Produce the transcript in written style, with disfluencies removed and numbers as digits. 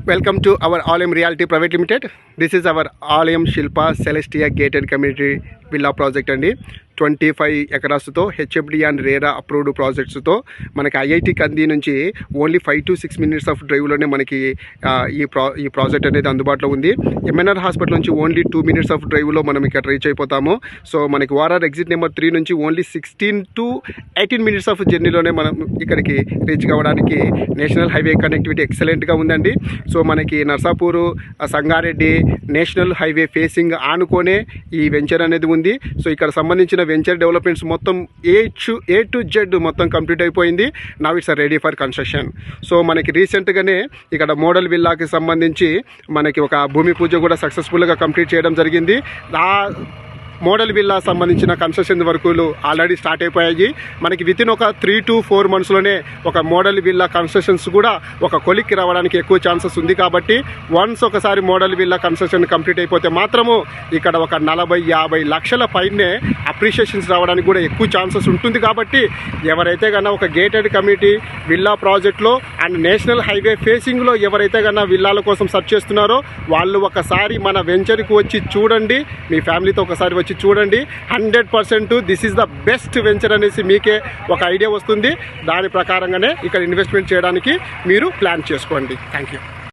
Welcome to our Alem Realty Private Limited. This is our Alem Shilpa Celestia Gated Community Villa project and 25 ఎకరాస్తో HFD and RERA approved ప్రాజెక్ట్స్తో మనకి IIT Kandi నుంచి only 5 to 6 minutes of డ్రైవ్లోనే మనకి ఈ project అనేది అందుబాటులో ఉంది. ఎంఎన్ఆర్ హాస్పిటల్ నుంచి ఓన్లీ 2 minutes ఆఫ్ డ్రైవ్లో మనం ఇక్కడ రీచ్ అయిపోతాము. సో మనకి వారార్ ఎగ్జిట్ నెంబర్ 3 నుంచి ఓన్లీ 16 to 18 minutes ఆఫ్ జర్నీలోనే మనం ఇక్కడికి రీచ్ కావడానికి నేషనల్ హైవే కనెక్టివిటీ ఎక్సలెంట్గా ఉందండి. సో మనకి Narsapur, Sangareddy national highway facing ఆనుకోనే ఈ వెంచర్ అనేది ఉంది. సో ఇక్కడ సంబంధించిన వెంచర్ డెవలప్మెంట్స్ మొత్తం ఏ టు జెడ్ మొత్తం కంప్లీట్ అయిపోయింది. Now it's ready for construction. So మనకి రీసెంట్గానే ఇక్కడ మోడల్ విల్లాకి సంబంధించి మనకి ఒక భూమి పూజ కూడా సక్సెస్ఫుల్గా కంప్లీట్ చేయడం జరిగింది. మోడల్ విల్లా సంబంధించిన కన్స్ట్రక్షన్ వర్కులు ఆల్రెడీ స్టార్ట్ అయిపోయాయి. మనకి వితిన్ ఒక 3 to 4 monthsలోనే ఒక మోడల్ విల్లా కన్స్ట్రక్షన్స్ కూడా ఒక కొలిక్కి రావడానికి ఎక్కువ ఛాన్సెస్ ఉంది. కాబట్టి వన్స్ ఒకసారి మోడల్ విల్లా కన్స్ట్రక్షన్ కంప్లీట్ అయిపోతే మాత్రము ఇక్కడ ఒక 40-50 లక్షల పైనే అప్రిషియేషన్స్ రావడానికి కూడా ఎక్కువ ఛాన్సెస్ ఉంటుంది. కాబట్టి ఎవరైతే కన్నా ఒక గేటెడ్ కమ్యూనిటీ విల్లా ప్రాజెక్ట్లో అండ్ నేషనల్ హైవే ఫేసింగ్లో ఎవరైతే కన్నా విల్లాల కోసం సర్చ్ చేస్తున్నారో వాళ్ళు ఒకసారి మన వెంచర్కి వచ్చి చూడండి, మీ ఫ్యామిలీతో ఒకసారి వచ్చి చూడండి. 100% this is the best venture అనేసి మీకే ఒక ఐడియా వస్తుంది. దాని ప్రకారంగానే ఇక్కడ ఇన్వెస్ట్మెంట్ చేయడానికి మీరు ప్లాన్ చేసుకోండి. Thank you.